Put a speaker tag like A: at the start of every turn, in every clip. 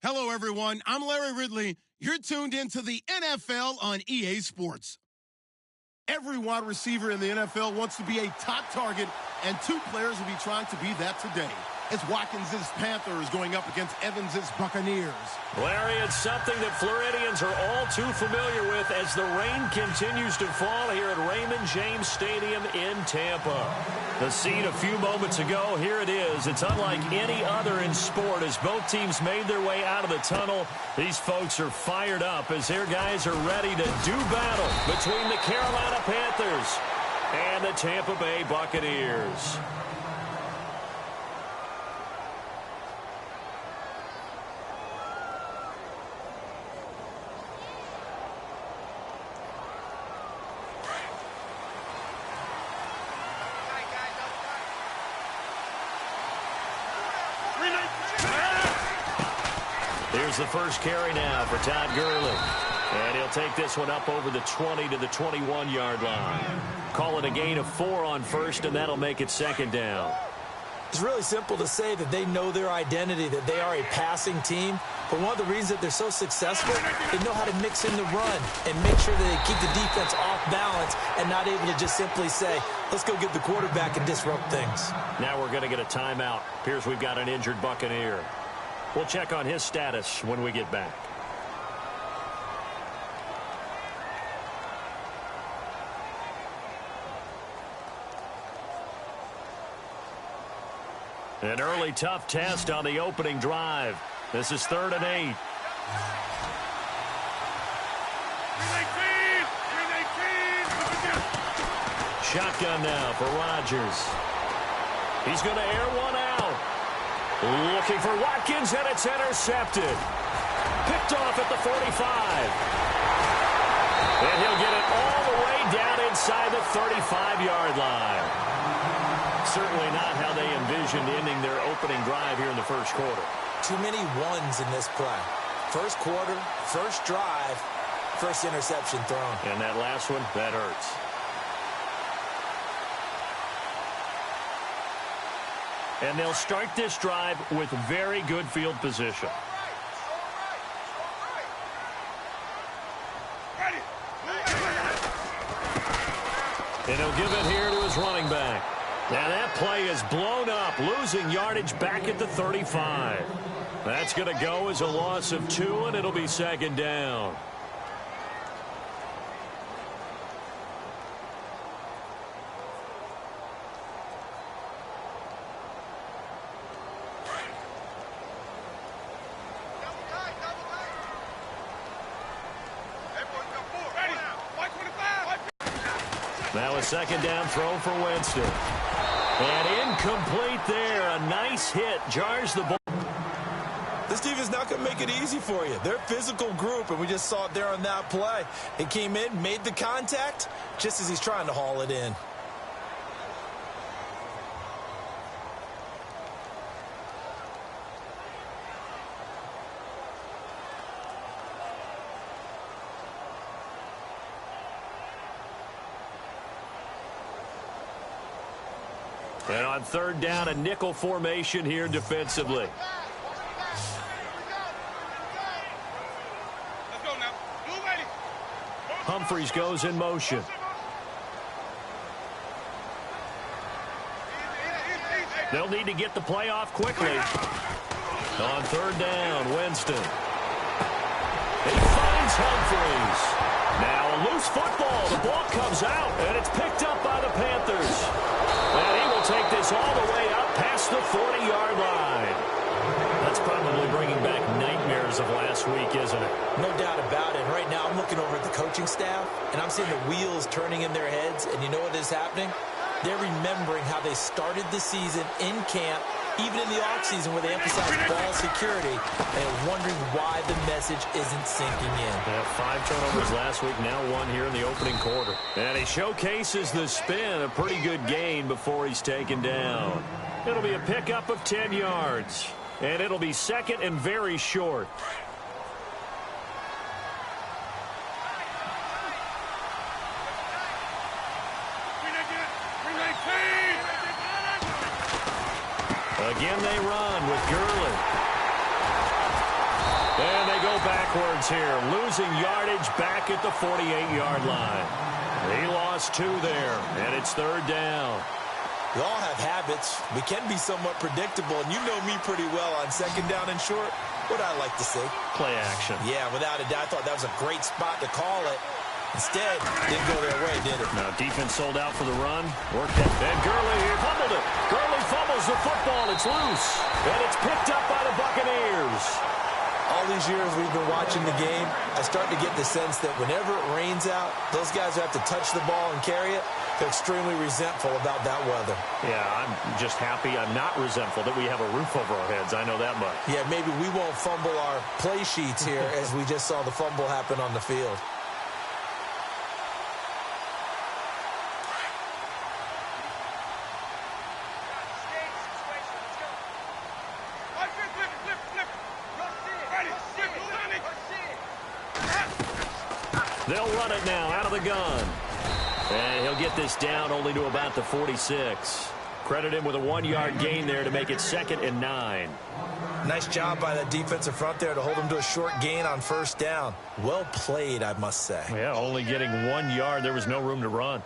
A: Hello, everyone. I'm Larry Ridley. You're tuned into the NFL on EA Sports. Every wide receiver in the NFL wants to be a top target, and two players will be trying to be that today. It's Watkins' Panthers going up against Evans' Buccaneers.
B: Larry, it's something that Floridians are all too familiar with as the rain continues to fall here at Raymond James Stadium in Tampa. The scene a few moments ago, here it is. It's unlike any other in sport as both teams made their way out of the tunnel. These folks are fired up as their guys are ready to do battle between the Carolina Panthers and the Tampa Bay Buccaneers. Here's the first carry now for Todd Gurley. And he'll take this one up over the 20 to the 21-yard line. Call it a gain of 4 on first, and that'll make it second down.
C: It's really simple to say that they know their identity, that they are a passing team. But one of the reasons that they're so successful, they know how to mix in the run and make sure that they keep the defense off balance and not able to just simply say, let's go get the quarterback and disrupt things.
B: Now we're going to get a timeout. Appears we've got an injured Buccaneer. We'll check on his status when we get back. An early tough test on the opening drive. This is 3rd and 8. Shotgun now for Rodgers. He's going to air one out. Looking for Watkins, and it's intercepted. Picked off at the 45. And he'll get it all the way down inside the 35-yard line. Certainly not how they envisioned ending their opening drive here in the first quarter.
C: Too many ones in this play. First quarter, first drive, first interception thrown.
B: And that last one, that hurts. And they'll start this drive with very good field position. And he'll give it here to his running back. Now that play is blown up, losing yardage back at the 35. That's going to go as a loss of 2, and it'll be second down. Now a second down throw for Winston. And incomplete there. A nice hit. Jars the ball.
C: This team is not going to make it easy for you. They're a physical group, and we just saw it there on that play. It came in, made the contact, just as he's trying to haul it in.
B: And on 3rd down, a nickel formation here defensively. Humphreys goes in motion. They'll need to get the play off quickly. On 3rd down, Winston. He finds Humphreys. Now a loose football. The ball comes out, and it's picked up by the Panthers. And he will take this all the way up past the 40-yard line. That's probably bringing back nightmares of last week, isn't it?
C: No doubt about it. Right now I'm looking over at the coaching staff, and I'm seeing the wheels turning in their heads, and you know what is happening? They're remembering how they started the season in camp, even in the offseason where they emphasized ball security, and wondering why the message isn't sinking in.
B: Yeah, 5 turnovers last week, now 1 here in the opening quarter. And he showcases the spin, a pretty good gain before he's taken down. It'll be a pickup of 10 yards, and it'll be second and very short. Again they run with Gurley. And they go backwards here, losing yardage back at the 48-yard line. He lost 2 there, and it's 3rd down.
C: We all have habits. We can be somewhat predictable, and you know me pretty well on 2nd down and short. What I like to see.
B: Play action.
C: Yeah, without a doubt. I thought that was a great spot to call it. Instead, didn't go their way, did it?
B: No, defense sold out for the run. Worked it. And Gurley here fumbled it. Gurley fumbles the football. It's loose. And it's picked up by the Buccaneers.
C: All these years we've been watching the game, I start to get the sense that whenever it rains out, those guys who have to touch the ball and carry it, they're extremely resentful about that weather.
B: Yeah, I'm just happy I'm not resentful that we have a roof over our heads. I know that much.
C: Yeah, maybe we won't fumble our play sheets here as we just saw the fumble happen on the field.
B: They'll run it now out of the gun. And he'll get this down only to about the 46. Credit him with a 1-yard gain there to make it 2nd and 9.
C: Nice job by the defensive front there to hold him to a short gain on 1st down. Well played, I must say.
B: Yeah, only getting 1 yard. There was no room to run.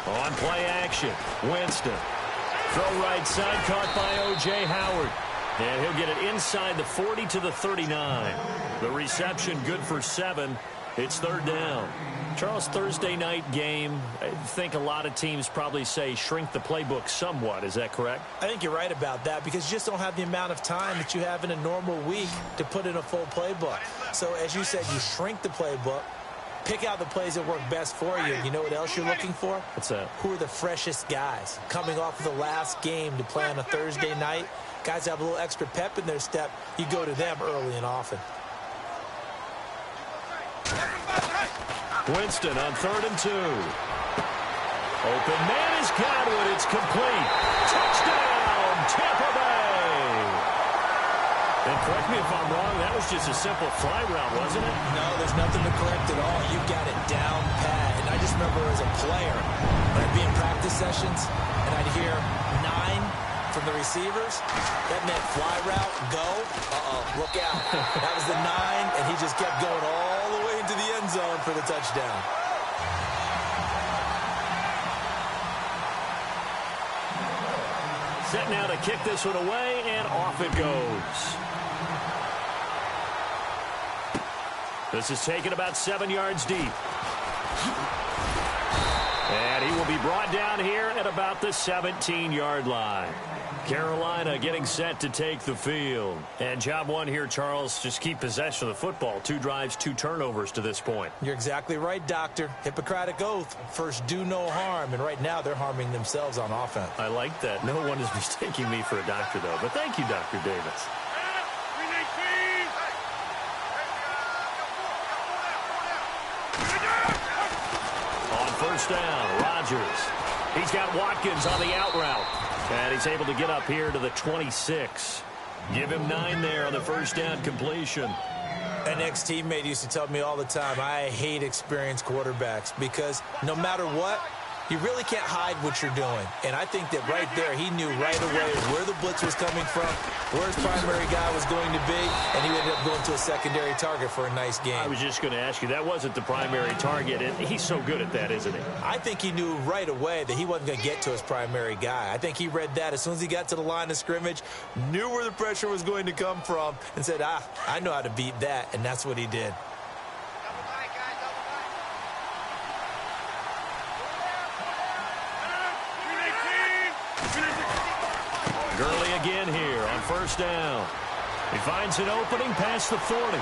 B: On play action, Winston. Throw right side, caught by O.J. Howard. And he'll get it inside the 40 to the 39. The reception good for 7. It's 3rd down. Charles, Thursday night game, I think a lot of teams probably say shrink the playbook somewhat. Is that correct?
C: I think you're right about that because you just don't have the amount of time that you have in a normal week to put in a full playbook. So as you said, you shrink the playbook. Pick out the plays that work best for you. You know what else you're looking for?
B: What's that?
C: Who are the freshest guys coming off of the last game to play on a Thursday night? Guys have a little extra pep in their step. You go to them early and often.
B: Winston on 3rd and 2. Open man is Godwin. It's complete. Touchdown, Tampa Bay. And correct me if I'm wrong, that was just a simple fly route, wasn't it?
C: No, there's nothing to correct at all. You got it down pat. And I just remember as a player, I'd be in practice sessions, and I'd hear 9 from the receivers. That meant fly route, go. Look out. That was the 9, and he just kept going all the way into the end zone for the touchdown.
B: Set now to kick this one away, and off it goes. This is taken about 7 yards deep. And he will be brought down here at about the 17-yard line. Carolina getting set to take the field. And job one here, Charles, just keep possession of the football. 2 drives, 2 turnovers to this point.
C: You're exactly right, Doctor. Hippocratic oath. First, do no harm. And right now, they're harming themselves on offense.
B: I like that. No one is mistaking me for a doctor, though. But thank you, Dr. Davis. On 1st down, Rodgers. He's got Watkins on the out route. And he's able to get up here to the 26. Give him 9 there on the 1st down completion.
C: An ex-teammate used to tell me all the time, I hate experienced quarterbacks because no matter what, you really can't hide what you're doing. And I think that right there, he knew right away where the blitz was coming from, where his primary guy was going to be, and he ended up going to a secondary target for a nice game.
B: I was just going to ask you, that wasn't the primary target, and he's so good at that, isn't he?
C: I think he knew right away that he wasn't going to get to his primary guy. I think he read that as soon as he got to the line of scrimmage, knew where the pressure was going to come from, and said, I know how to beat that, and that's what he did.
B: Gurley again here on 1st down. He finds an opening past the 40.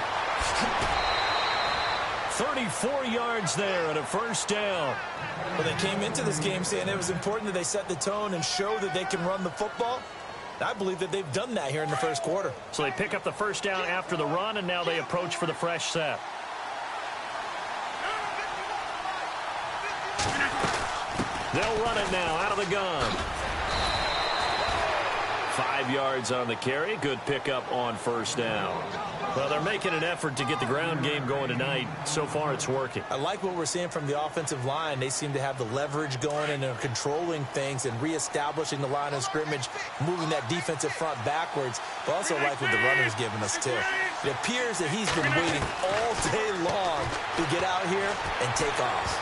B: 34 yards there at a 1st down.
C: Well, they came into this game saying it was important that they set the tone and show that they can run the football. I believe that they've done that here in the first quarter.
B: So they pick up the first down after the run, and now they approach for the fresh set. They'll run it now out of the gun. 5 yards on the carry. Good pickup on first down. Well, they're making an effort to get the ground game going tonight. So far, it's working.
C: I like what we're seeing from the offensive line. They seem to have the leverage going, and they're controlling things and reestablishing the line of scrimmage, moving that defensive front backwards. But also like what the runner's giving us, too. It appears that he's been waiting all day long to get out here and take off.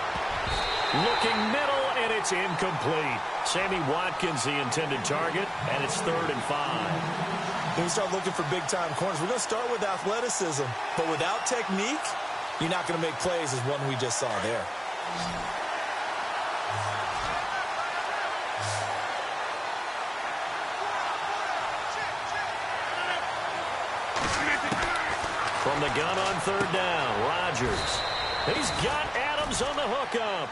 B: Looking middle, and it's incomplete. Sammy Watkins, the intended target, and it's 3rd and 5.
C: When we start looking for big-time corners, we're going to start with athleticism. But without technique, you're not going to make plays as one we just saw there.
B: From the gun on 3rd down, Rodgers. He's got Adams on the hookup.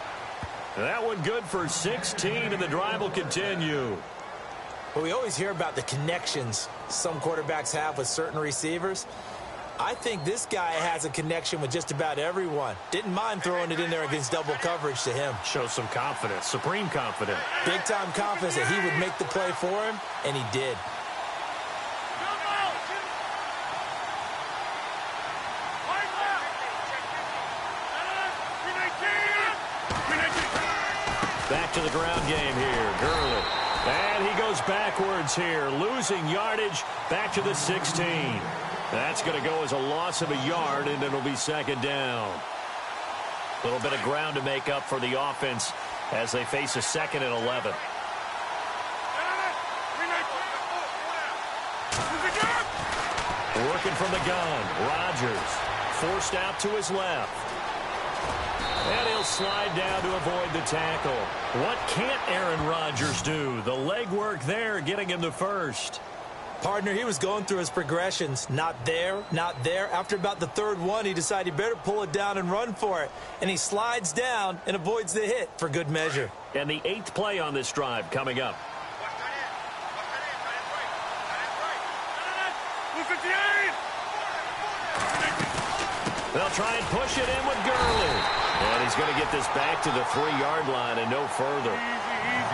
B: That one good for 16, and the drive will continue.
C: Well, we always hear about the connections some quarterbacks have with certain receivers. I think this guy has a connection with just about everyone. Didn't mind throwing it in there against double coverage to him.
B: Shows some confidence, supreme confidence.
C: Big-time confidence that he would make the play for him, and he did.
B: Back to the ground game here. Gurley. And he goes backwards here, losing yardage back to the 16. That's going to go as a loss of a yard, and it'll be 2nd down. A little bit of ground to make up for the offense as they face a 2nd and 11. Working from the gun. Rodgers forced out to his left. And he'll slide down to avoid the tackle. What can't Aaron Rodgers do? The legwork there getting him the first.
C: Partner, he was going through his progressions. Not there, not there. After about the 3rd one, he decided he better pull it down and run for it. And he slides down and avoids the hit for good measure.
B: And the 8th play on this drive coming up. They'll try and push it in with Gurley. And he's going to get this back to the 3-yard line and no further.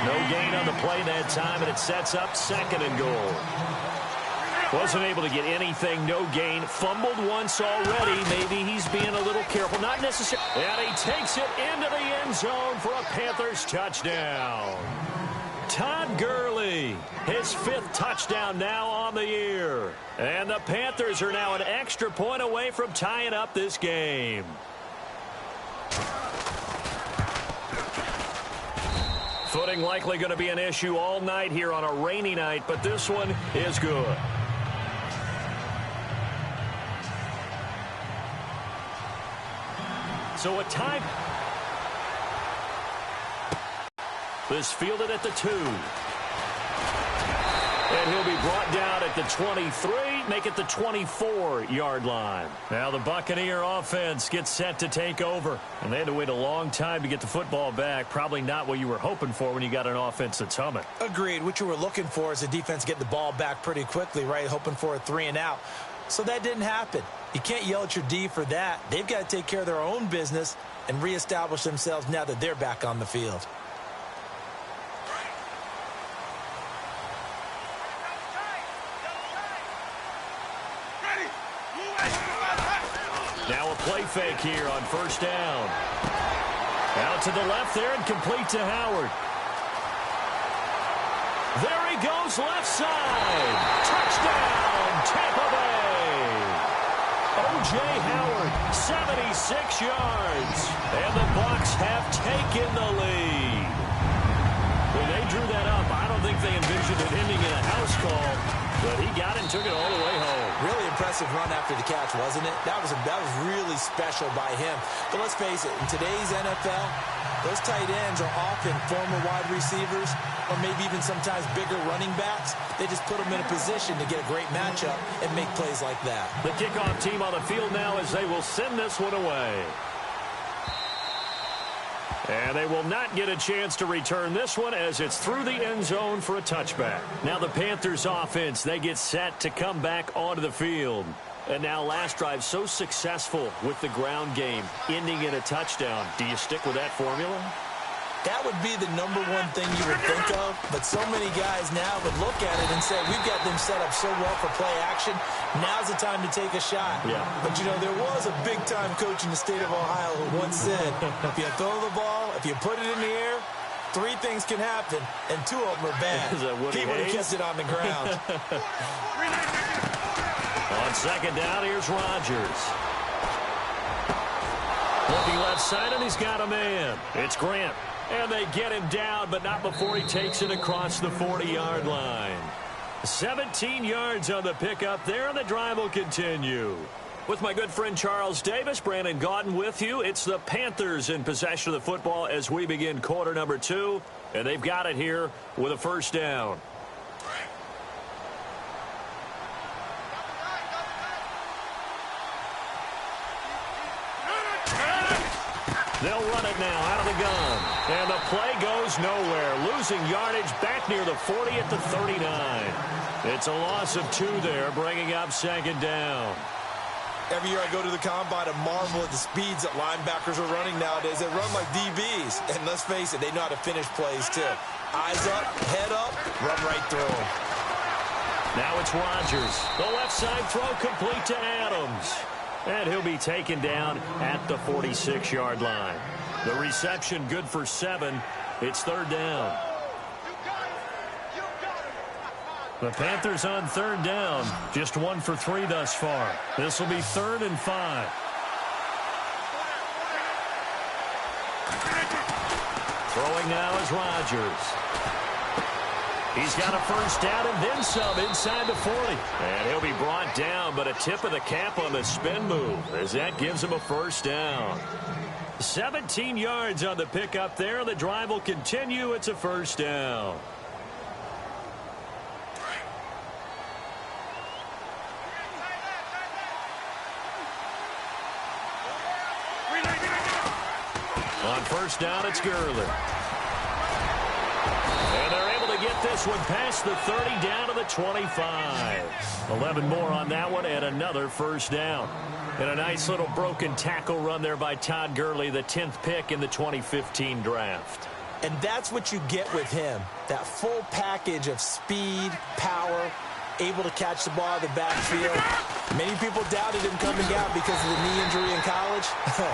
B: No gain on the play that time, and it sets up 2nd and goal. Wasn't able to get anything, no gain. Fumbled once already. Maybe he's being a little careful. Not necessarily. And he takes it into the end zone for a Panthers touchdown. Todd Gurley, his 5th touchdown now on the year. And the Panthers are now an extra point away from tying up this game. Footing likely going to be an issue all night here on a rainy night, but this one is good. So a time. This fielded at the 2. And he'll be brought down at the 23, make it the 24-yard line. Now the Buccaneer offense gets set to take over. And they had to wait a long time to get the football back. Probably not what you were hoping for when you got an offense that's humming.
C: Agreed. What you were looking for is the defense get the ball back pretty quickly, right? Hoping for a 3-and-out. So that didn't happen. You can't yell at your D for that. They've got to take care of their own business and reestablish themselves now that they're back on the field.
B: Now a play fake here on 1st down. Out to the left there and complete to Howard. There he goes, left side. Touchdown, Tampa Bay. O.J. Howard, 76 yards. And the Bucs have taken the lead. When they drew that up, I don't think they envisioned it ending in a house call. But he got it and took it all the way home.
C: Really impressive run after the catch, wasn't it? That was really special by him. But let's face it, in today's NFL, those tight ends are often former wide receivers or maybe even sometimes bigger running backs. They just put them in a position to get a great matchup and make plays like that.
B: The kickoff team on the field now as they will send this one away. And they will not get a chance to return this one as it's through the end zone for a touchback. Now the Panthers offense, they get set to come back onto the field. And now last drive so successful with the ground game, ending in a touchdown. Do you stick with that formula?
C: That would be the number one thing you would think of, but so many guys now would look at it and say, we've got them set up so well for play action, now's the time to take a shot.
B: Yeah.
C: But, you know, there was a big-time coach in the state of Ohio who once said, if you throw the ball, if you put it in the air, 3 things can happen, and 2 of them are bad.
B: Is that Woody
C: he would have
B: Hayes?
C: kept it on the ground.
B: On second down, here's Rodgers. Looking left side, and he's got a man. It's Grant. And they get him down, but not before he takes it across the 40-yard line. 17 yards on the pickup there, and the drive will continue. With my good friend Charles Davis, Brandon Gaudin with you. It's the Panthers in possession of the football as we begin quarter number 2. And they've got it here with a first down. They'll run it now out of the gun. And the play goes nowhere. Losing yardage back near the 40 at the 39. It's a loss of 2 there, bringing up second down.
C: Every year I go to the combine and marvel at the speeds that linebackers are running nowadays. They run like DBs. And let's face it, they know how to finish plays too. Eyes up, head up, run right through them.
B: Now it's Rodgers. The left side throw complete to Adams. And he'll be taken down at the 46-yard line. The reception good for 7. It's third down. The Panthers on third down. Just 1 for 3 thus far. This will be 3rd and 5. Throwing now is Rodgers. He's got a first down and then some inside the 40. And he'll be brought down, but a tip of the cap on the spin move as that gives him a first down. 17 yards on the pickup there. The drive will continue. It's a first down. On first down, it's Gurley. And they're able to get this one past the 30 down to the 25. 11 more on that one and another first down. And a nice little broken tackle run there by Todd Gurley, the 10th pick in the 2015 draft.
C: And that's what you get with him, that full package of speed, power, able to catch the ball in the backfield. Many people doubted him coming out because of the knee injury in college.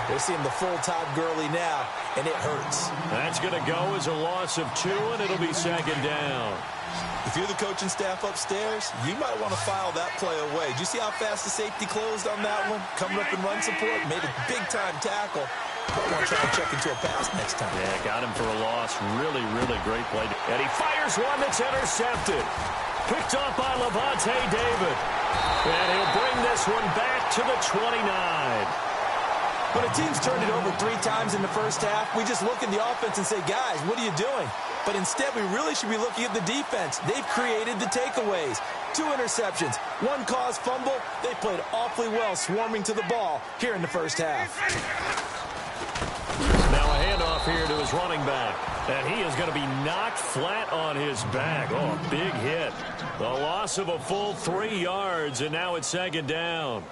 C: They're seeing the full Todd Gurley now, and it hurts.
B: That's going to go as a loss of 2, and it'll be second down.
C: If you're the coaching staff upstairs, you might want to file that play away. Did you see how fast the safety closed on that one? Coming up in run support, made a big-time tackle. I want to try and check into a pass next time.
B: Yeah, got him for a loss. Really, really great play. And he fires one that's intercepted. Picked up by Levante David. And he'll bring this one back to the 29.
C: When a team's turned it over 3 times in the first half, we just look at the offense and say, guys, what are you doing? But instead, we really should be looking at the defense. They've created the takeaways. 2 interceptions, 1 caused fumble. They played awfully well swarming to the ball here in the first half.
B: Now a handoff here to his running back. And he is going to be knocked flat on his back. Oh, a big hit. The loss of a full 3 yards, and now it's second down.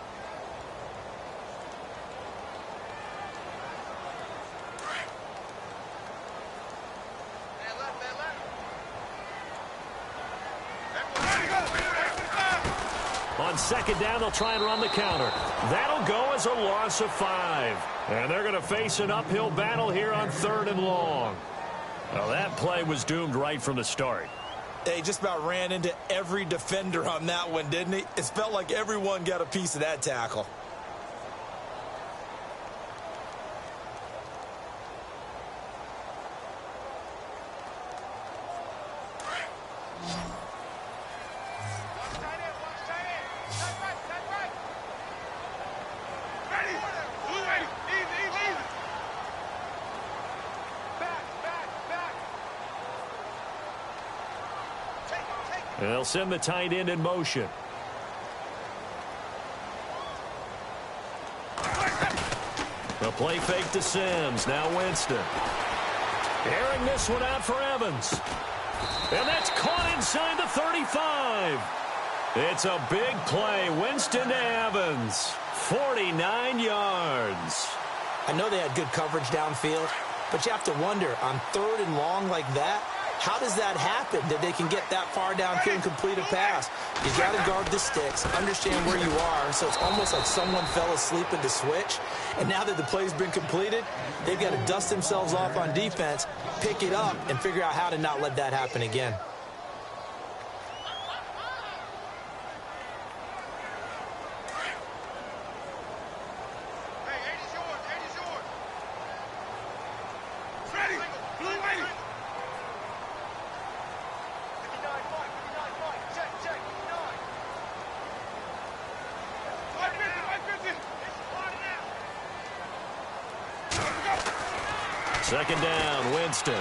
B: On second down, they'll try and run the counter. That'll go as a loss of 5. And they're going to face an uphill battle here on 3rd and long. Well, that play was doomed right from the start.
C: They just about ran into every defender on that one, didn't he? It felt like everyone got a piece of that tackle.
B: And they'll send the tight end in motion. The play fake to Sims. Now Winston. Airing this one out for Evans. And that's caught inside the 35. It's a big play. Winston to Evans. 49 yards.
C: I know they had good coverage downfield, but you have to wonder, on 3rd and long like that, how does that happen that they can get that far downfield and complete a pass? You got to guard the sticks, understand where you are, so it's almost like someone fell asleep in the switch, and now that the play's been completed, they've got to dust themselves off on defense, pick it up, and figure out how to not let that happen again.
B: Second down, Winston.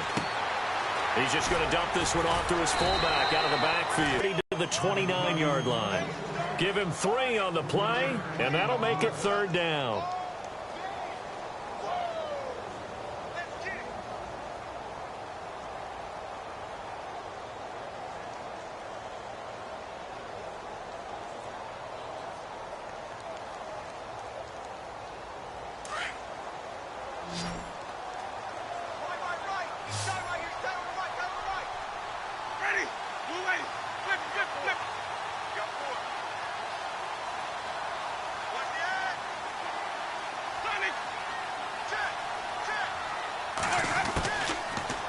B: He's just going to dump this one off to his fullback out of the backfield to the 29-yard line. Give him 3 on the play, and that'll make it 3rd down.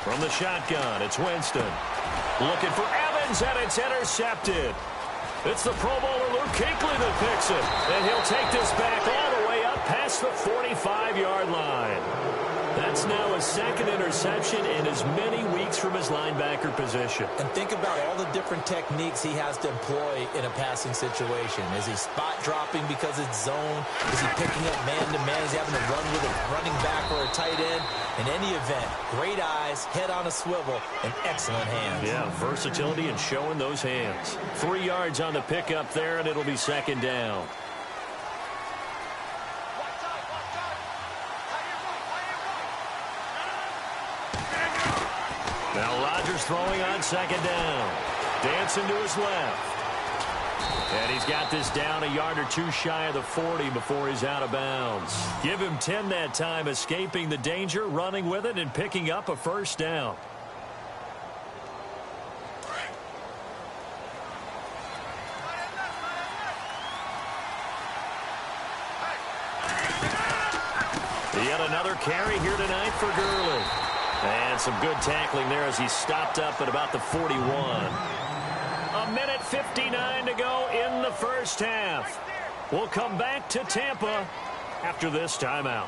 B: From the shotgun, it's Winston. Looking for Evans, and it's intercepted. It's the Pro Bowler Luke Kuechly that picks it. And he'll take this back all the way up past the 45-yard line. That's now his 2nd interception in as many weeks from his linebacker position.
C: And think about all the different techniques he has to employ in a passing situation. Is he spot dropping because it's zone? Is he picking up man-to-man? Is he having to run with a running back or a tight end? In any event, great eyes, head on a swivel, and excellent hands.
B: Yeah, versatility and showing those hands. 3 yards on the pickup there, and it'll be 2nd down. Now Rodgers throwing on 2nd down. Dancing to his left. And he's got this down a yard or 2 shy of the 40 before he's out of bounds. Give him 10 that time, escaping the danger, running with it, and picking up a 1st down. Yet another carry here tonight for Gurley. And some good tackling there as he stopped up at about the 41. A minute 59 to go in the first half. We'll come back to Tampa after this timeout.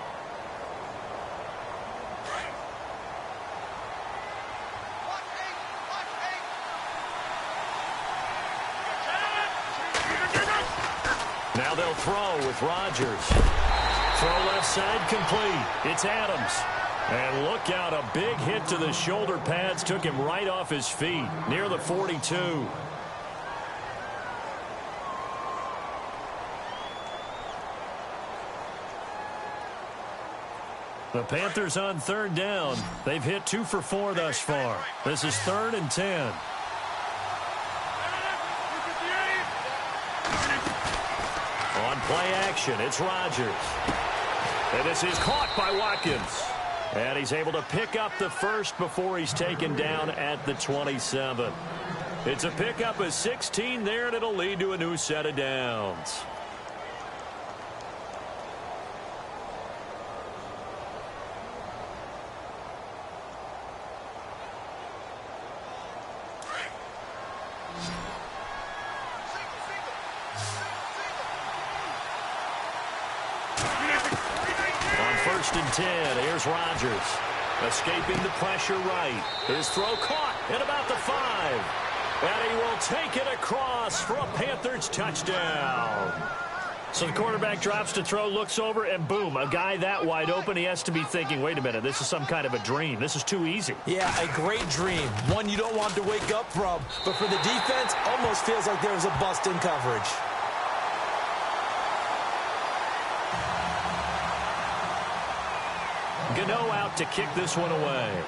B: Now they'll throw with Rodgers. Throw left side complete. It's Adams. And look out, a big hit to the shoulder pads took him right off his feet near the 42. The Panthers on 3rd down. They've hit 2 for 4 thus far. This is 3rd and 10. On play action, it's Rodgers. And this is caught by Watkins. And he's able to pick up the 1st before he's taken down at the 27. It's a pickup of 16 there, and it'll lead to a new set of downs. On 1st and 10, here's Rodgers. Escaping the pressure right. His throw caught at about the 5. And he will take it across for a Panthers touchdown. So the quarterback drops to throw, looks over, and boom, a guy that wide open, he has to be thinking, wait a minute, this is some kind of a dream. This is too easy.
C: Yeah, a great dream. One you don't want to wake up from. But for the defense, almost feels like there was a bust in coverage.
B: Gano out to kick this one away.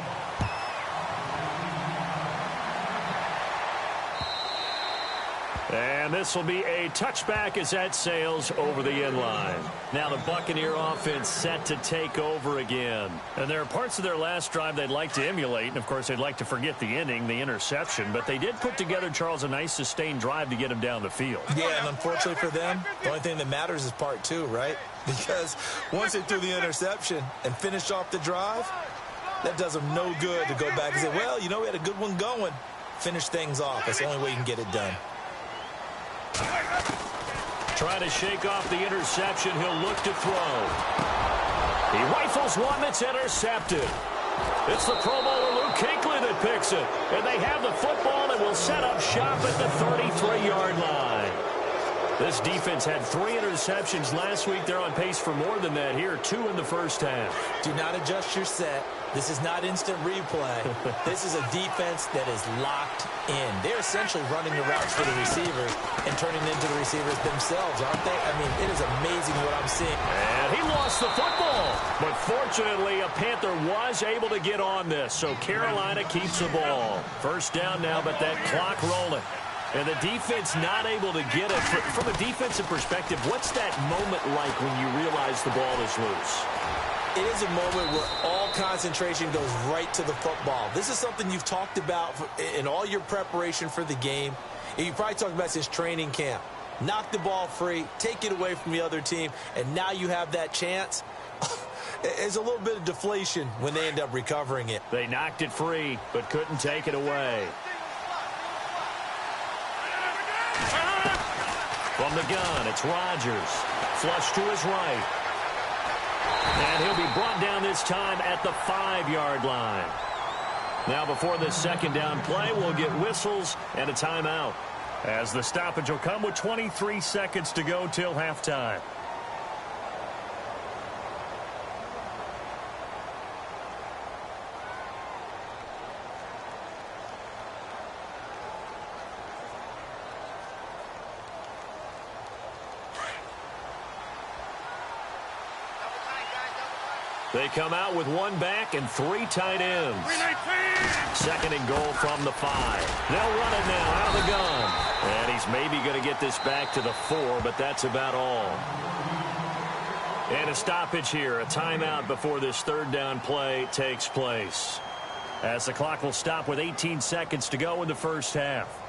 B: And this will be a touchback as that sails over the end line. Now the Buccaneer offense set to take over again. And there are parts of their last drive they'd like to emulate. And, of course, they'd like to forget the inning, the interception. But they did put together, Charles, a nice sustained drive to get him down the field.
C: Yeah, and unfortunately for them, the only thing that matters is part two, right? Because once they threw the interception and finished off the drive, that does them no good to go back and say, well, you know, we had a good one going. Finish things off. That's the only way you can get it done.
B: Trying to shake off the interception. He'll look to throw. He rifles one that's intercepted. It's the Pro Bowler Luke Kuechly that picks it. And they have the football and will set up shop at the 33-yard line. This defense had 3 interceptions last week. They're on pace for more than that here, 2 in the first half.
C: Do not adjust your set. This is not instant replay. This is a defense that is locked in. They're essentially running the routes for the receivers and turning into the receivers themselves, aren't they? I mean, it is amazing what I'm seeing.
B: And he lost the football. But fortunately, a Panther was able to get on this, so Carolina keeps the ball. First down now, but that clock rolling. And the defense not able to get it. From a defensive perspective, what's that moment like when you realize the ball is loose?
C: It is a moment where all concentration goes right to the football. This is something you've talked about in all your preparation for the game. And you probably talked about since training camp. Knock the ball free, take it away from the other team, and now you have that chance. There's a little bit of deflation when they end up recovering it.
B: They knocked it free, but couldn't take it away. From the gun, it's Rodgers. Flush to his right. And he'll be brought down this time at the 5-yard line. Now before this second down play, we'll get whistles and a timeout, as the stoppage will come with 23 seconds to go till halftime. They come out with 1 back and 3 tight ends. Second and goal from the 5. They'll run it now out of the gun. And he's maybe going to get this back to the 4, but that's about all. And a stoppage here, a timeout before this third down play takes place, as the clock will stop with 18 seconds to go in the first half.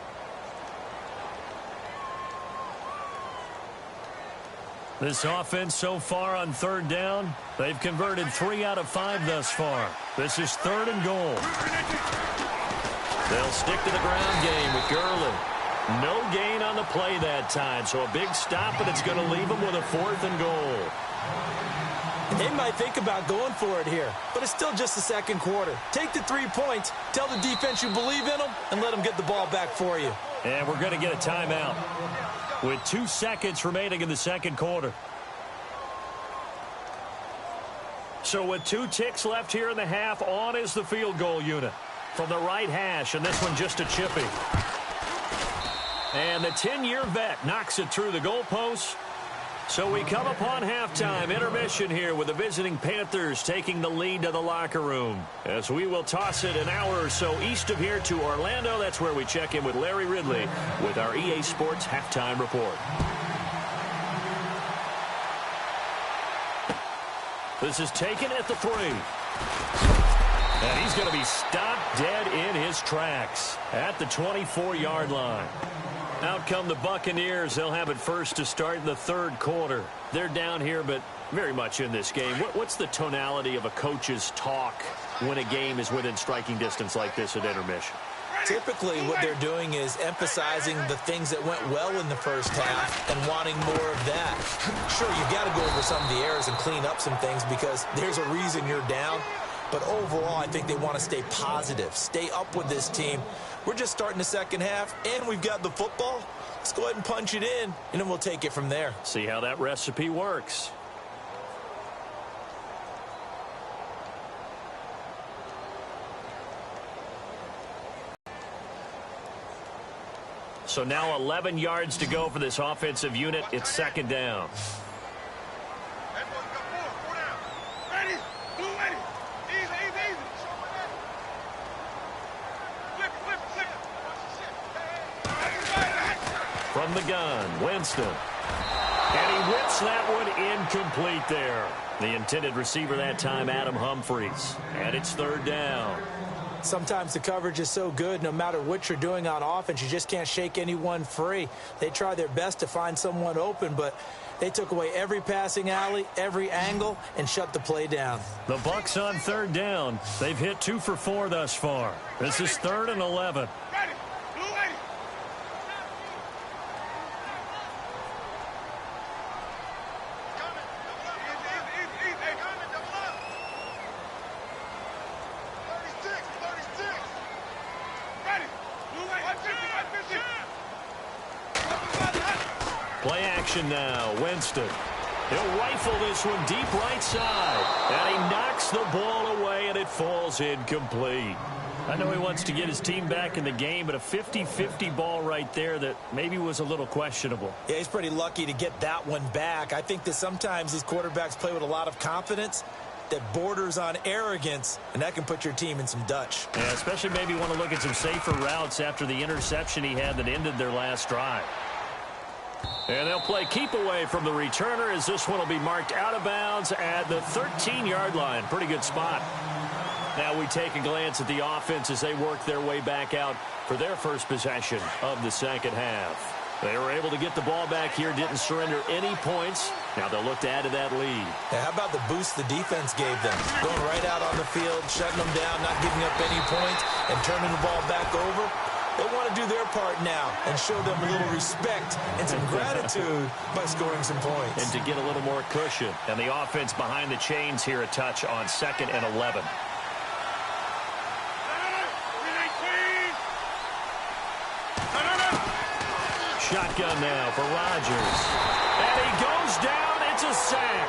B: This offense so far on third down, they've converted 3 out of 5 thus far. This is 3rd and goal. They'll stick to the ground game with Gurley. No gain on the play that time, so a big stop, but it's going to leave them with a 4th and goal.
C: They might think about going for it here, but it's still just the second quarter. Take the 3 points, tell the defense you believe in them, and let them get the ball back for you.
B: And we're going to get a timeout with 2 seconds remaining in the second quarter. So with 2 ticks left here in the half, on is the field goal unit from the right hash, and this one just a chippy. And the 10-year vet knocks it through the goalpost. So we come upon halftime intermission here with the visiting Panthers taking the lead to the locker room, as we will toss it an hour or so east of here to Orlando. That's where we check in with Larry Ridley with our EA Sports halftime report. This is taken at the 3. And he's going to be stopped dead in his tracks at the 24-yard line. Out come the Buccaneers. They'll have it first to start in the third quarter. They're down here, but very much in this game. What's the tonality of a coach's talk when a game is within striking distance like this at intermission?
C: Typically, what they're doing is emphasizing the things that went well in the first half and wanting more of that. Sure, you've got to go over some of the errors and clean up some things because there's a reason you're down. But overall, I think they want to stay positive, stay up with this team. We're just starting the second half, and we've got the football. Let's go ahead and punch it in, and then we'll take it from there.
B: See how that recipe works. So now 11 yards to go for this offensive unit. It's second down. From From the gun, Winston. And he whips that one incomplete there. The intended receiver that time, Adam Humphries. And it's third down.
C: Sometimes the coverage is so good, no matter what you're doing on offense, you just can't shake anyone free. They try their best to find someone open, but they took away every passing alley, every angle, and shut the play down.
B: The Bucs on third down. They've hit 2 for 4 thus far. This is 3rd and 11. Play action now, Winston. He'll rifle this one deep right side. And he knocks the ball away, and it falls incomplete. I know he wants to get his team back in the game, but a 50-50 ball right there that maybe was a little questionable.
C: Yeah, he's pretty lucky to get that one back. I think that sometimes these quarterbacks play with a lot of confidence that borders on arrogance, and that can put your team in some Dutch.
B: Yeah, especially maybe want to look at some safer routes after the interception he had that ended their last drive. And they'll play keep away from the returner as this one will be marked out of bounds at the 13-yard line. Pretty good spot. Now we take a glance at the offense as they work their way back out for their first possession of the second half. They were able to get the ball back here, didn't surrender any points. Now they'll look to add to that lead.
C: How about the boost the defense gave them? Going right out on the field, shutting them down, not giving up any points, and turning the ball back over. They want to do their part now and show them a little respect and some gratitude by scoring some points.
B: And to get a little more cushion. And the offense behind the chains here a touch on 2nd and 11. Shotgun now for Rodgers. And he goes down. It's a sack.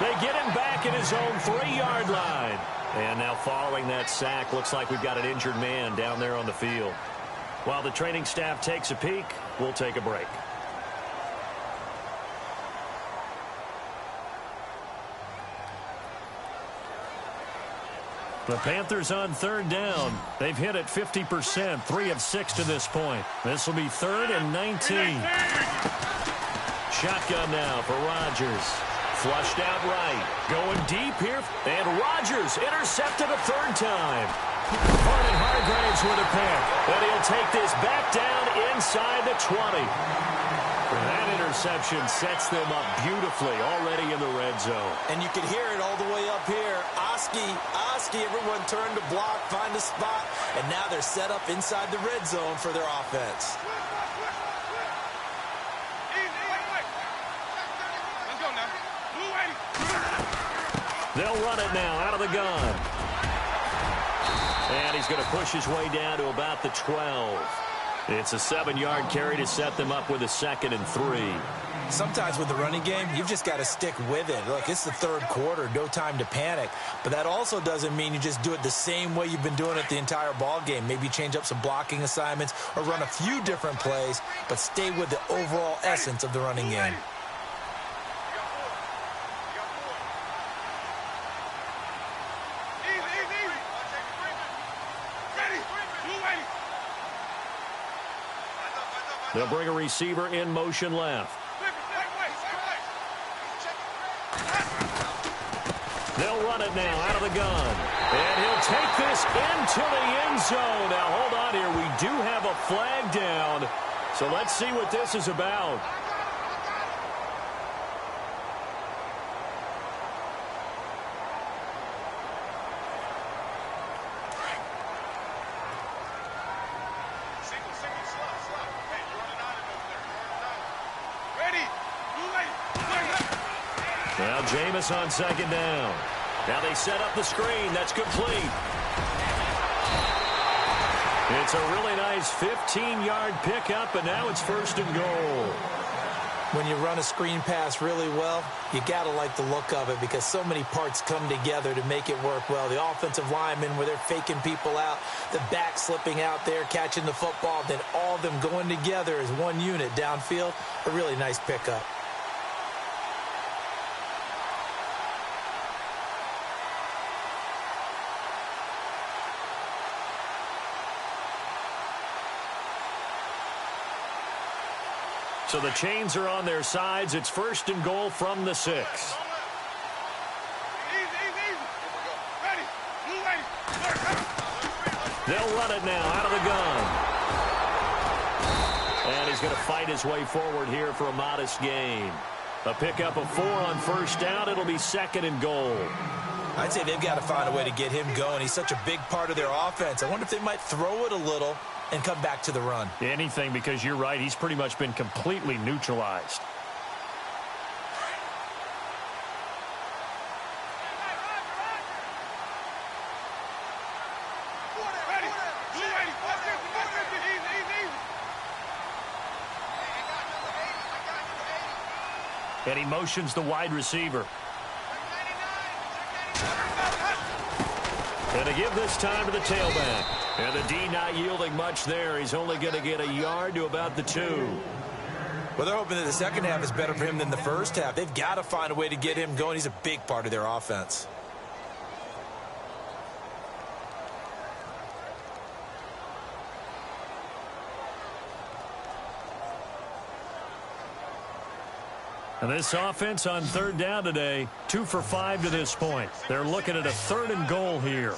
B: They get him back at his own 3-yard line. And now following that sack, looks like we've got an injured man down there on the field. While the training staff takes a peek, we'll take a break. The Panthers on third down. They've hit it 50%, 3 of 6 to this point. This will be 3rd and 19. Shotgun now for Rodgers. Flushed out right. Going deep here. And Rodgers intercepted a 3rd time. Hargraves with a pick. And he'll take this back down inside the 20. That interception sets them up beautifully already in the red zone.
C: And you can hear it all the way up here. Oski, everyone turned to block, find a spot, and now they're set up inside the red zone for their offense.
B: They'll run it now out of the gun. And he's going to push his way down to about the 12. It's a 7-yard carry to set them up with a 2nd and 3.
C: Sometimes with the running game, you've just got to stick with it. Look, it's the 3rd quarter, no time to panic. But that also doesn't mean you just do it the same way you've been doing it the entire ball game. Maybe change up some blocking assignments or run a few different plays, but stay with the overall essence of the running game.
B: They'll bring a receiver in motion left. They'll run it now out of the gun. And he'll take this into the end zone. Now, hold on here. We do have a flag down. So let's see what this is about. Now Jameis on 2nd down. Now they set up the screen. That's complete. It's a really nice 15-yard pickup, and now it's 1st and goal.
C: When you run a screen pass really well, you got to like the look of it because so many parts come together to make it work well. The offensive linemen where they're faking people out, the back slipping out there, catching the football, then all of them going together as one unit downfield. A really nice pickup.
B: So the chains are on their sides. It's 1st and goal from the 6. They'll run it now out of the gun. And he's going to fight his way forward here for a modest gain. A pickup of 4 on 1st down. It'll be 2nd and goal.
C: I'd say they've got to find a way to get him going. He's such a big part of their offense. I wonder if they might throw it a little and come back to the run.
B: Anything, because you're right. He's pretty much been completely neutralized. And he motions the wide receiver. And to give this time to the tailback. And the D not yielding much there. He's only going to get a yard to about the 2.
C: Well, they're hoping that the second half is better for him than the first half. They've got to find a way to get him going. He's a big part of their offense.
B: And this offense on 3rd down today, 2 for 5 to this point. They're looking at a 3rd and goal here.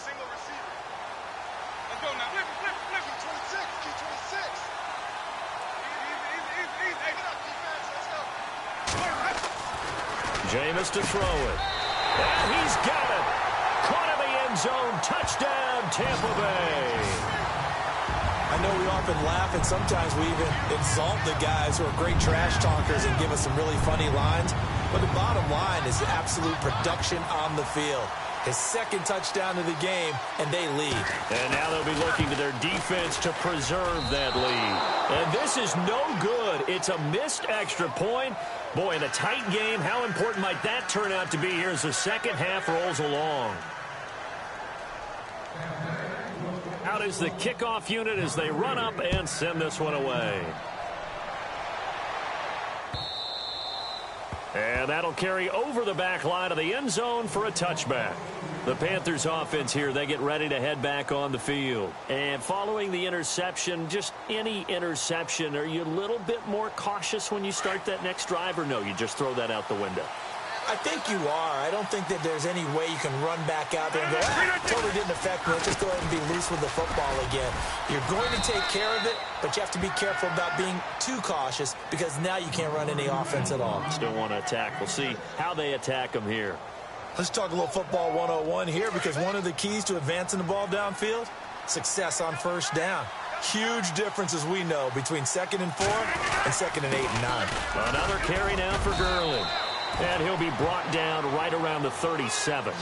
B: Jameis to throw it. And he's got it. Caught in the end zone. Touchdown, Tampa Bay.
C: I know we often laugh, and sometimes we even insult the guys who are great trash talkers and give us some really funny lines. But the bottom line is absolute production on the field. His 2nd touchdown of the game, and they lead.
B: And now they'll be looking to their defense to preserve that lead. And this is no good. It's a missed extra point. Boy, in a tight game, how important might that turn out to be here as the second half rolls along? Out is the kickoff unit as they run up and send this one away. And that'll carry over the back line of the end zone for a touchback. The Panthers offense here, they get ready to head back on the field. And following the interception, just any interception, are you a little bit more cautious when you start that next drive, or no, you just throw that out the window?
C: I think you are. I don't think that there's any way you can run back out there and go, totally didn't affect me. Let's just go ahead and be loose with the football again. You're going to take care of it, but you have to be careful about being too cautious because now you can't run any offense at all.
B: Still want to attack. We'll see how they attack them here.
C: Let's talk a little football 101 here because one of the keys to advancing the ball downfield, success on 1st down. Huge difference, as we know, between 2nd and 4 and 2nd and 8 and 9.
B: Another carry now for Gurley. And he'll be brought down right around the 37.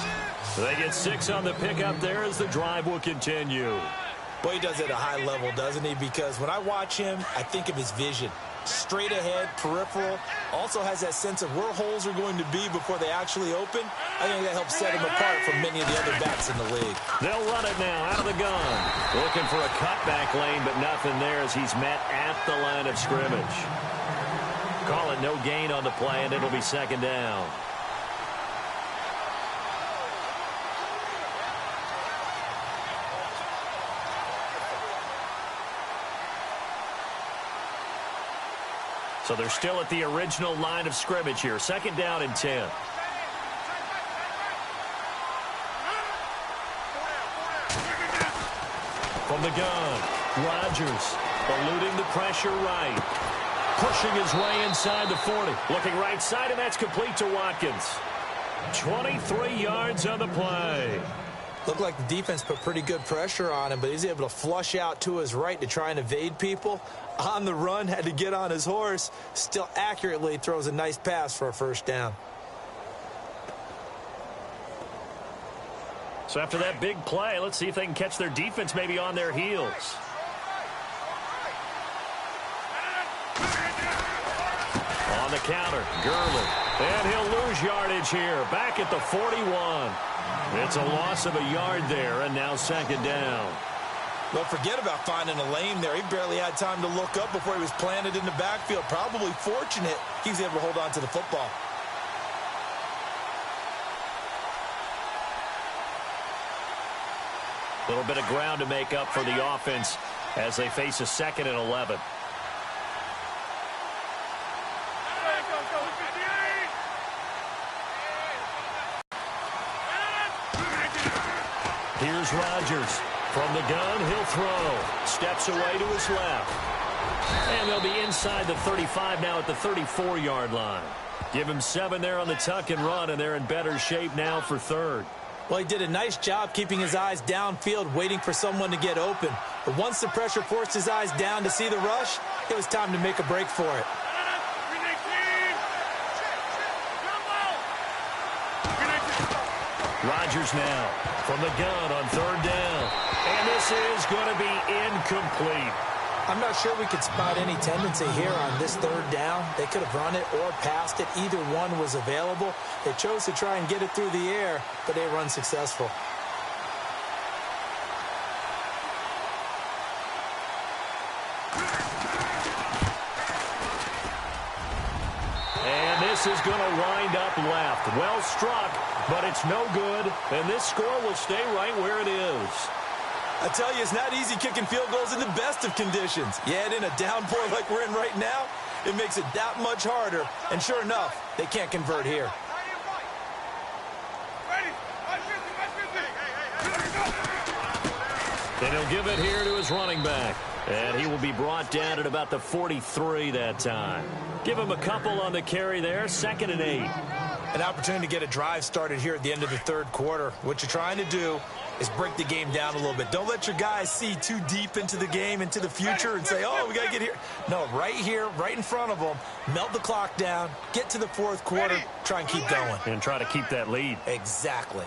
B: They get 6 on the pickup there as the drive will continue.
C: Boy, he does it at a high level, doesn't he? Because when I watch him, I think of his vision. Straight ahead, peripheral. Also has that sense of where holes are going to be before they actually open. I think that helps set him apart from many of the other backs in the league.
B: They'll run it now out of the gun. Looking for a cutback lane, but nothing there as he's met at the line of scrimmage. Call it no gain on the play, and it'll be 2nd down. So they're still at the original line of scrimmage here. 2nd down and 10. From the gun, Rodgers eluding the pressure right. Pushing his way inside the 40. Looking right side, and that's complete to Watkins. 23 yards on the play.
C: Looked like the defense put pretty good pressure on him, but he's able to flush out to his right to try and evade people. On the run, had to get on his horse. Still accurately throws a nice pass for a 1st down.
B: So after that big play, let's see if they can catch their defense maybe on their heels. On the counter, Gurley. And he'll lose yardage here. Back at the 41. It's a loss of a yard there, and now 2nd down.
C: But forget about finding a lane there. He barely had time to look up before he was planted in the backfield. Probably fortunate he was able to hold on to the football.
B: A little bit of ground to make up for the offense as they face a 2nd and 11. Here's Rodgers. From the gun, he'll throw. Steps away to his left. And they'll be inside the 35 now at the 34-yard line. Give him 7 there on the tuck and run, and they're in better shape now for third.
C: Well, he did a nice job keeping his eyes downfield, waiting for someone to get open. But once the pressure forced his eyes down to see the rush, it was time to make a break for it.
B: Rodgers now from the gun on third down. And this is going to be incomplete.
C: I'm not sure we could spot any tendency here on this third down. They could have run it or passed it. Either one was available. They chose to try and get it through the air, but they were unsuccessful.
B: And this is going to wind up left. Well struck, but it's no good. And this score will stay right where it is.
C: I tell you, it's not easy kicking field goals in the best of conditions. Yet in a downpour like we're in right now, it makes it that much harder. And sure enough, they can't convert here.
B: And he'll give it here to his running back. And he will be brought down at about the 43 that time. Give him a couple on the carry there, 2nd and 8.
C: An opportunity to get a drive started here at the end of the third quarter. What you're trying to do is break the game down a little bit. Don't let your guys see too deep into the game, into the future, and say, oh, we got to get here. No, right here, right in front of them, melt the clock down, get to the fourth quarter, try and keep going.
B: And try to keep that lead.
C: Exactly.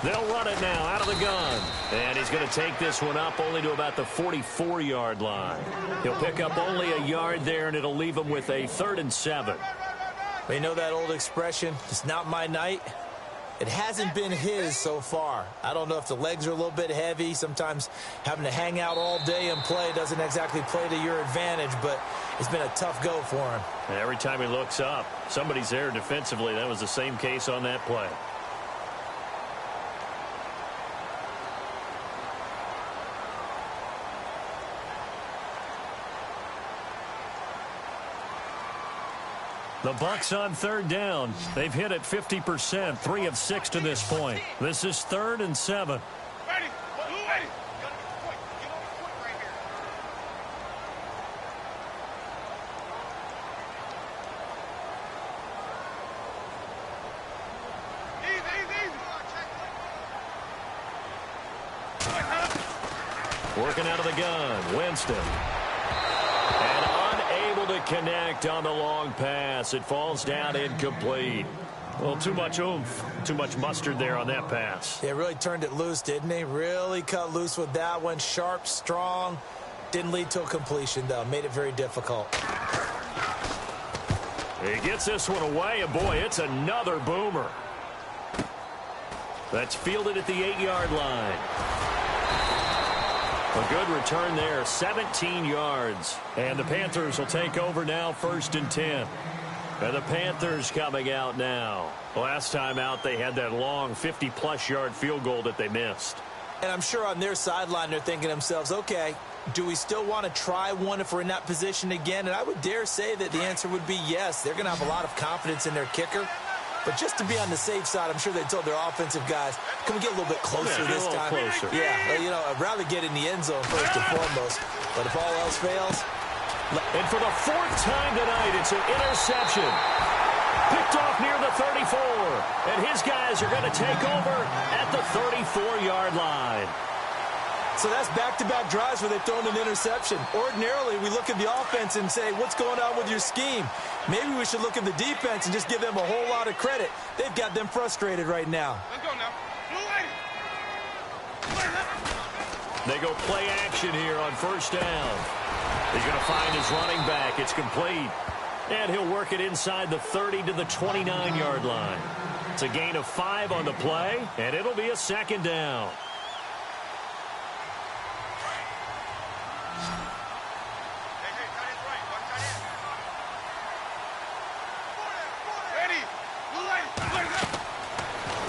B: They'll run it now out of the gun. And he's going to take this one up only to about the 44-yard line. He'll pick up only a yard there, and it'll leave him with a 3rd and 7.
C: You know that old expression, it's not my night? It hasn't been his so far. I don't know if the legs are a little bit heavy. Sometimes having to hang out all day and play doesn't exactly play to your advantage, but it's been a tough go for him.
B: And every time he looks up, somebody's there defensively. That was the same case on that play. The Bucs on third down. They've hit it 50%, 3 of 6 to this point. This is 3rd and 7. Working out of the gun, Winston. To connect on the long pass. It falls down incomplete. Well, too much oomph, too much mustard there on that pass.
C: Yeah, really turned it loose, didn't he? Really cut loose with that one. Sharp, strong. Didn't lead to a completion, though. Made it very difficult.
B: He gets this one away, and boy, it's another boomer. That's fielded at the 8-yard line. A good return there, 17 yards. And the Panthers will take over now, 1st and 10. And the Panthers coming out now. Last time out, they had that long 50-plus yard field goal that they missed.
C: And I'm sure on their sideline, they're thinking to themselves, okay, do we still want to try one if we're in that position again? And I would dare say that the answer would be yes. They're going to have a lot of confidence in their kicker. But just to be on the safe side, I'm sure they told their offensive guys, can we get a little bit closer this time?
B: Closer.
C: Yeah, well, you know, I'd rather get in the end zone first and foremost. But if all else fails.
B: And for the 4th time tonight, it's an interception. Picked off near the 34. And his guys are going to take over at the 34-yard line.
C: So that's back-to-back drives where they've thrown an interception. Ordinarily, we look at the offense and say, what's going on with your scheme? Maybe we should look at the defense and just give them a whole lot of credit. They've got them frustrated right now.
D: Let's go now.
B: They go play action here on 1st down. He's going to find his running back. It's complete. And he'll work it inside the 30 to the 29-yard line. It's a gain of 5 on the play, and it'll be a 2nd down.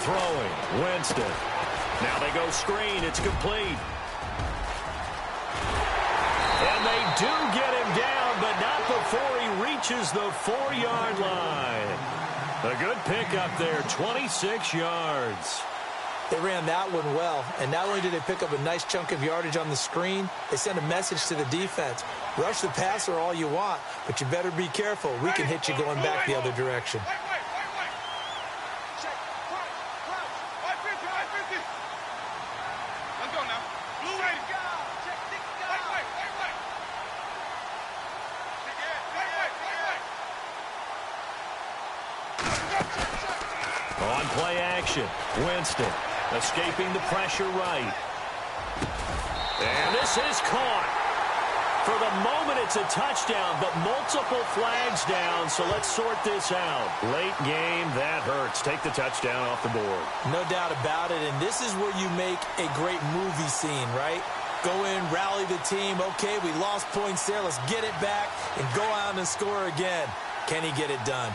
B: Throwing, Winston. Now they go screen. It's complete. And they do get him down, but not before he reaches the 4-yard line. A good pick up there, 26 yards.
C: They ran that one well, and not only did they pick up a nice chunk of yardage on the screen, they sent a message to the defense. Rush the passer all you want, but you better be careful. We can hit you going back the other direction.
B: On play action, Winston escaping the pressure right. And this is caught. For the moment, it's a touchdown, but multiple flags down, so let's sort this out. Late game, that hurts. Take the touchdown off the board.
C: No doubt about it, and this is where you make a great movie scene, right? Go in, rally the team. Okay, we lost points there. Let's get it back and go out and score again. Can he get it done?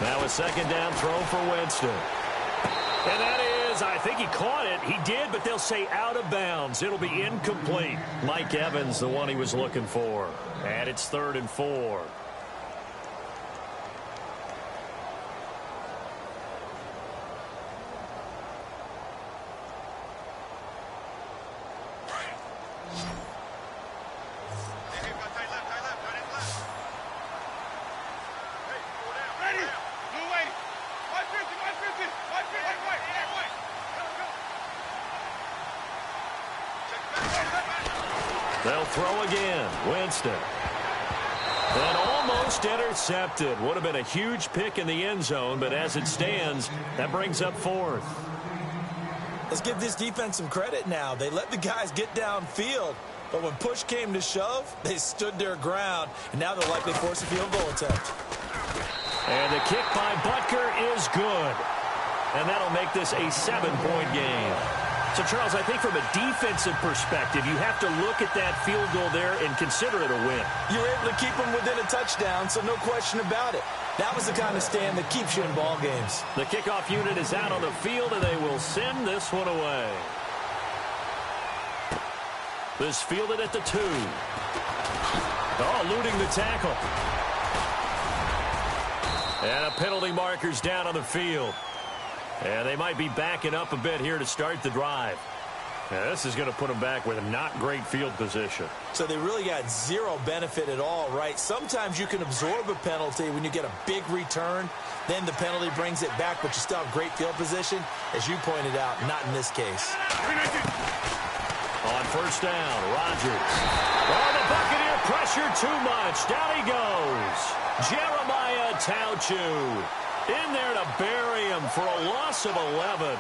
B: Now a second down throw for Winston. And that is, I think he caught it. He did, but they'll say out of bounds. It'll be incomplete. Mike Evans, the one he was looking for. And it's 3rd and 4. They'll throw again. Winston. And almost intercepted. Would have been a huge pick in the end zone, but as it stands, that brings up 4th.
C: Let's give this defense some credit now. They let the guys get downfield, but when push came to shove, they stood their ground, and now they'll likely force a field goal attempt.
B: And the kick by Butker is good. And that'll make this a 7-point game. So, Charles, I think from a defensive perspective, you have to look at that field goal there and consider it a win.
C: You were able to keep them within a touchdown, so no question about it. That was the kind of stand that keeps you in ball games.
B: The kickoff unit is out on the field, and they will send this one away. This fielded at the 2. Oh, eluding the tackle. And a penalty marker's down on the field. And they might be backing up a bit here to start the drive. Now, this is going to put them back with a not great field position.
C: So they really got zero benefit at all, right? Sometimes you can absorb a penalty when you get a big return. Then the penalty brings it back, but you still have great field position. As you pointed out, not in this case.
B: On first down, Rodgers. Oh, the Buccaneer pressure too much. Down he goes. Jeremiah Tauchu in there to bury him for a loss of 11.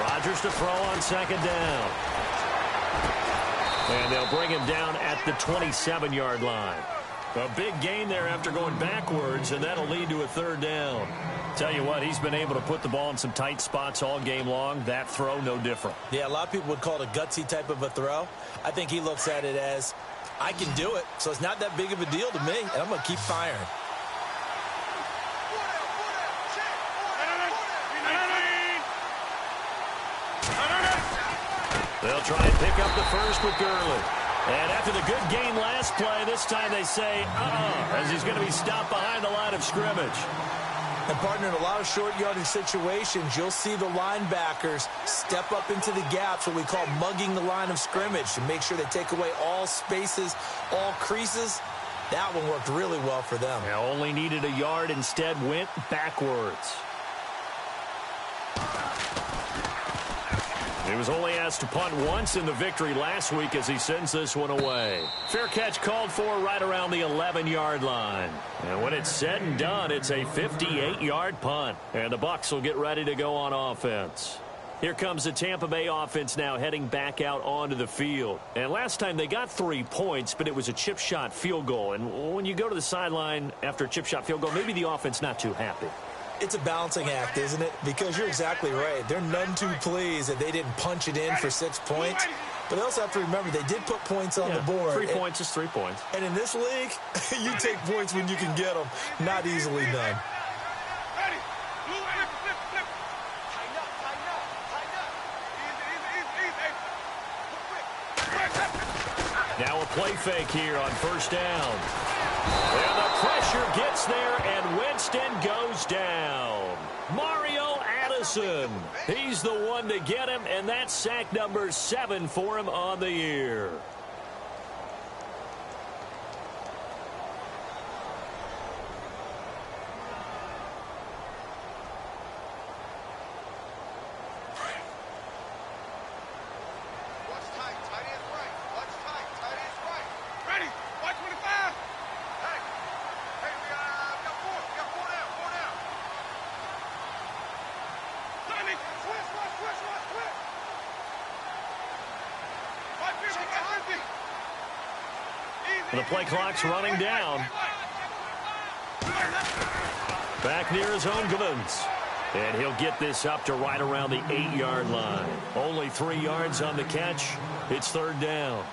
B: Rodgers to throw on second down. And they'll bring him down at the 27-yard line. A big gain there after going backwards, and that'll lead to a 3rd down. Tell you what, he's been able to put the ball in some tight spots all game long. That throw, no different.
C: Yeah, a lot of people would call it a gutsy type of a throw. I think he looks at it as, I can do it, so it's not that big of a deal to me, and I'm going to keep firing.
B: They'll try and pick up the first with Gurley. And after the good game last play, this time they say, as he's going to be stopped behind the line of scrimmage.
C: And, partner, in a lot of short yardage situations, you'll see the linebackers step up into the gaps, what we call mugging the line of scrimmage, to make sure they take away all spaces, all creases. That one worked really well for them.
B: They only needed a yard, instead went backwards. He was only asked to punt once in the victory last week as he sends this one away. Fair catch called for right around the 11-yard line. And when it's said and done, it's a 58-yard punt. And the Bucs will get ready to go on offense. Here comes the Tampa Bay offense now heading back out onto the field. And last time they got 3 points, but it was a chip shot field goal. And when you go to the sideline after a chip shot field goal, maybe the offense not too happy.
C: It's a balancing act, isn't it? Because you're exactly right. They're none too pleased that they didn't punch it in for 6 points. But they also have to remember they did put points on the board.
B: 3 points is 3 points.
C: And in this league, you take points when you can get them. Not easily done.
B: Now a play fake here on first down. And the pressure gets there, and Winston goes down. Mario Addison, he's the one to get him, and that's sack number 7 for him on the year. The play clock's running down. Back near his own Givens. And he'll get this up to right around the 8-yard line. Only 3 yards on the catch. It's third down.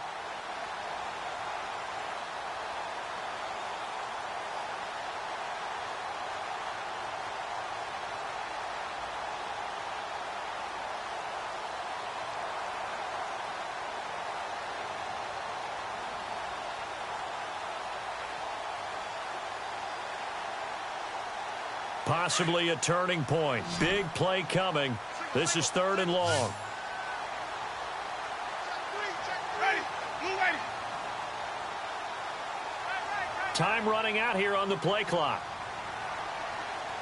B: Possibly a turning point. Big play coming. This is third and long. Time running out here on the play clock.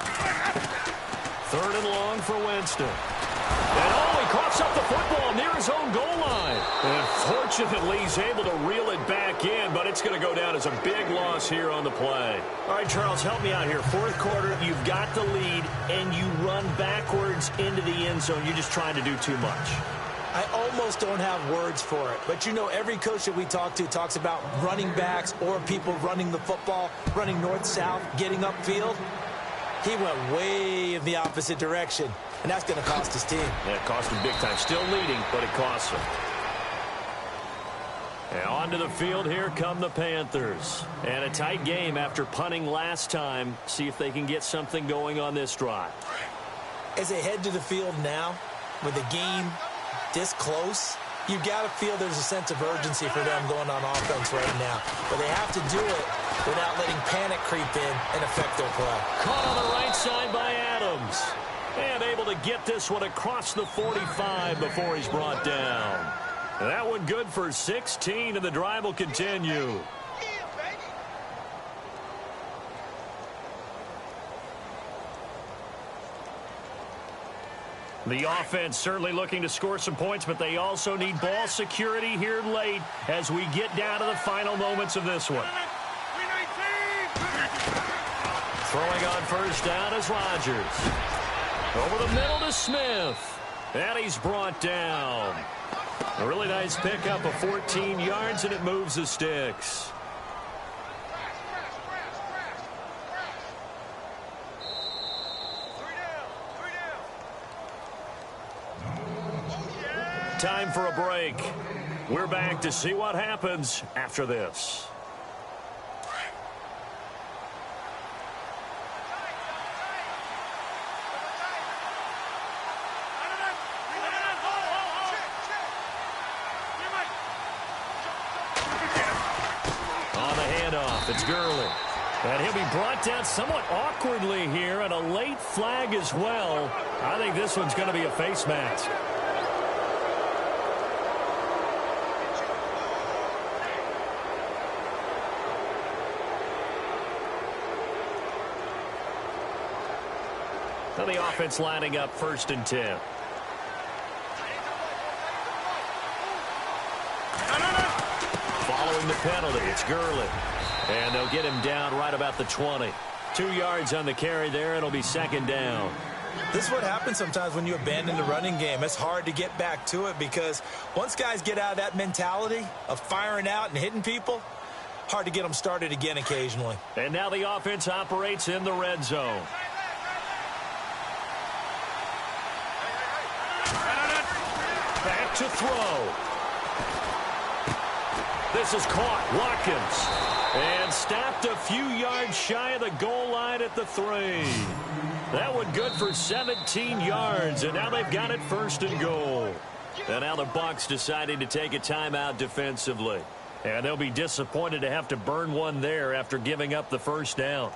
B: Third and long for Winston. And he coughs up the football near his own goal line. And fortunately, he's able to reel it back in, but it's going to go down as a big loss here on the play. All right, Charles, help me out here. Fourth quarter, you've got the lead, and you run backwards into the end zone. You're just trying to do too much.
C: I almost don't have words for it. But, you know, every coach that we talk to talks about running backs or people running the football, running north-south, getting upfield. He went way in the opposite direction, and that's going to cost his team.
B: Yeah, it cost him big time. Still leading, but it costs him. And onto the field, here come the Panthers. And a tight game after punting last time. See if they can get something going on this drive.
C: As they head to the field now, with the game this close, you've got to feel there's a sense of urgency for them going on offense right now. But they have to do it without letting panic creep in and affect their play.
B: Caught on the right side by Adams. And able to get this one across the 45 before he's brought down. That one good for 16, and the drive will continue. The offense certainly looking to score some points, but they also need ball security here late as we get down to the final moments of this one. Throwing on first down is Rodgers. Over the middle to Smith. And he's brought down. A really nice pickup of 14 yards, and it moves the sticks. Time for a break. We're back to see what happens after this. On the handoff, it's Gurley. And he'll be brought down somewhat awkwardly here, and a late flag as well. I think this one's going to be a face mask. So the offense lining up first and 10. Following the penalty, it's Gurley. And they'll get him down right about the 20. 2 yards on the carry there. It'll be second down.
C: This is what happens sometimes when you abandon the running game. It's hard to get back to it because once guys get out of that mentality of firing out and hitting people, hard to get them started again occasionally.
B: And now the offense operates in the red zone. Back to throw. This is caught. Watkins. And stopped a few yards shy of the goal line at the 3. That one good for 17 yards, and now they've got it 1st and goal. And now the Bucs deciding to take a timeout defensively. And they'll be disappointed to have to burn one there after giving up the 1st down.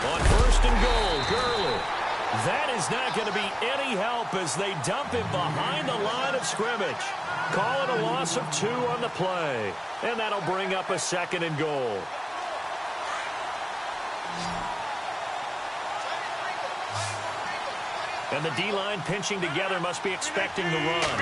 B: On 1st and goal, Gurley. That is not going to be any help as they dump him behind the line of scrimmage. Call it a loss of 2 on the play. And that'll bring up a 2nd and goal. And the D-line pinching together must be expecting the run.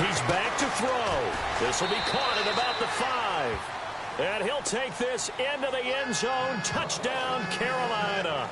B: He's back to throw. This will be caught at about the 5. And he'll take this into the end zone. Touchdown, Carolina.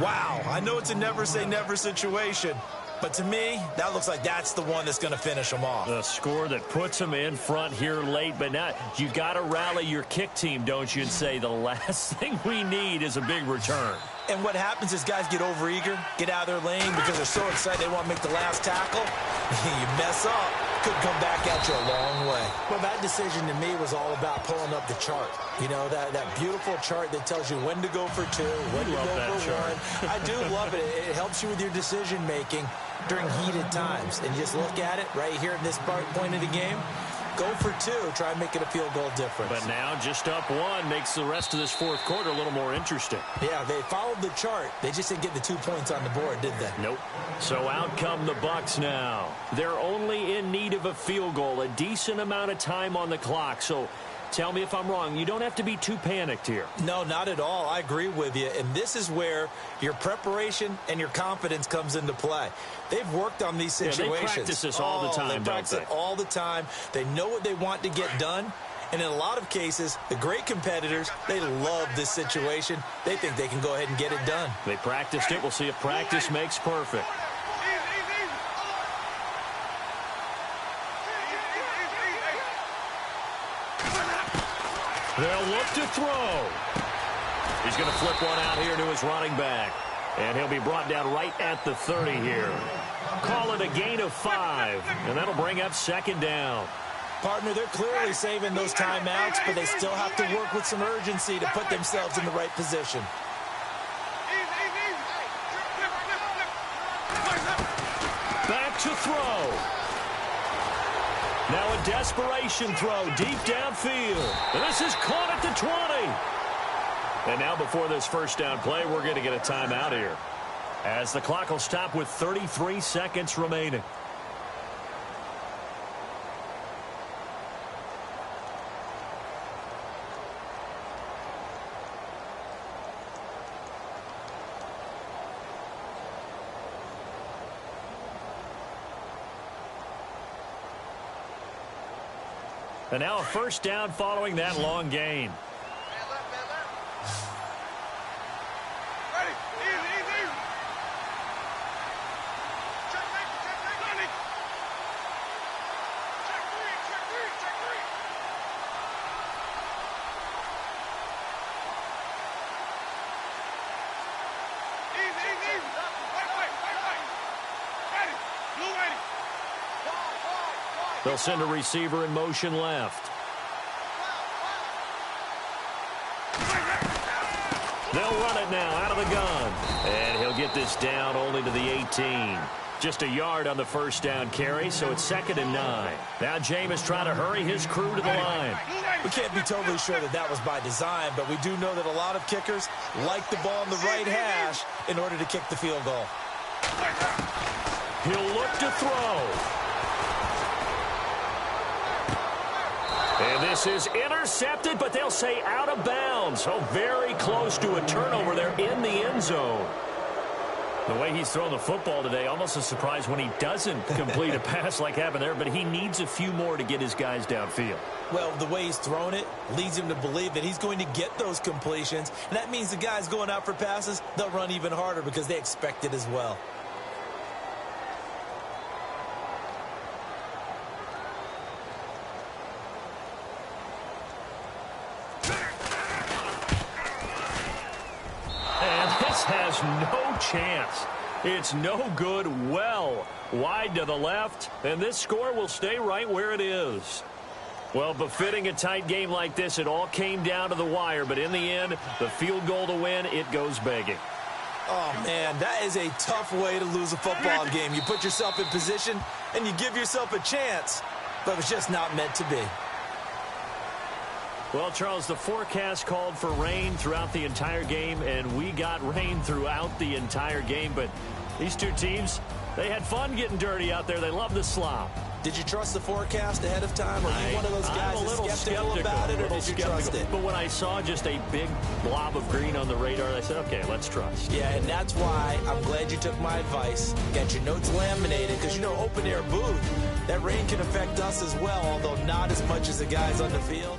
C: Wow, I know it's a never-say-never situation, but to me, that looks like that's the one that's going to finish them off.
B: A score that puts them in front here late, but now you got to rally your kick team, don't you, and say the last thing we need is a big return.
C: And what happens is guys get overeager, get out of their lane because they're so excited they want to make the last tackle. You mess up, could come back at you a long way.
D: Well, that decision to me was all about pulling up the chart. You know, that beautiful chart that tells you when to go for 2, when to go for 1. I do love it. It helps you with your decision-making during heated times. And you just look at it right here at this point of the game. Go for 2, try and make it a field goal difference.
B: But now just up 1 makes the rest of this 4th quarter a little more interesting.
D: Yeah, they followed the chart. They just didn't get the 2 points on the board, did they?
B: Nope. So out come the Bucs now. They're only in need of a field goal, a decent amount of time on the clock. So tell me if I'm wrong. You don't have to be too panicked here.
C: No, not at all. I agree with you. And this is where your preparation and your confidence comes into play. They've worked on these situations.
B: Yeah, they practice this all the time,
C: They practice it all the time. They know what they want to get done. And in a lot of cases, the great competitors, they love this situation. They think they can go ahead and get it done.
B: They practiced it. We'll see if practice makes perfect. They'll look to throw. He's going to flip one out here to his running back. And he'll be brought down right at the 30 here. Call it a gain of 5. And that'll bring up 2nd down.
C: Partner, they're clearly saving those timeouts, but they still have to work with some urgency to put themselves in the right position.
B: Back to throw. Now a desperation throw deep downfield. And this is caught at the 20. And now before this 1st down play, we're going to get a timeout here, as the clock will stop with 33 seconds remaining. And now a 1st down following that long gain. They'll send a receiver in motion left. They'll run it now out of the gun. And he'll get this down only to the 18. Just a yard on the 1st down carry, so it's 2nd and 9. Now Jameis trying to hurry his crew to the line.
C: We can't be totally sure that that was by design, but we do know that a lot of kickers like the ball on the right hash in order to kick the field goal.
B: He'll look to throw. And this is intercepted, but they'll say out of bounds. So very close to a turnover there in the end zone. The way he's thrown the football today, almost a surprise when he doesn't complete a pass like happened there, but he needs a few more to get his guys downfield.
C: Well, the way he's thrown it leads him to believe that he's going to get those completions. And that means the guys going out for passes, they'll run even harder because they expect it as well.
B: no chance. It's no good, well wide to the left, and this score will stay right where it is. Well, befitting a tight game like this, it all came down to the wire, but in the end, the field goal to win, it goes begging.
D: Oh, man, that is a tough way to lose a football game. You put yourself in position, and you give yourself a chance, but it's just not meant to be.
B: Well, Charles, the forecast called for rain throughout the entire game, and we got rain throughout the entire game. But these two teams, they had fun getting dirty out there. They love the slop.
D: Did you trust the forecast ahead of time? Or are you one of those guys that's skeptical about it, or did you trust it?
B: But when I saw just a big blob of green on the radar, I said, okay, let's trust.
D: Yeah, and that's why I'm glad you took my advice. Get your notes laminated, because, you know, open-air booth, that rain can affect us as well, although not as much as the guys on the field.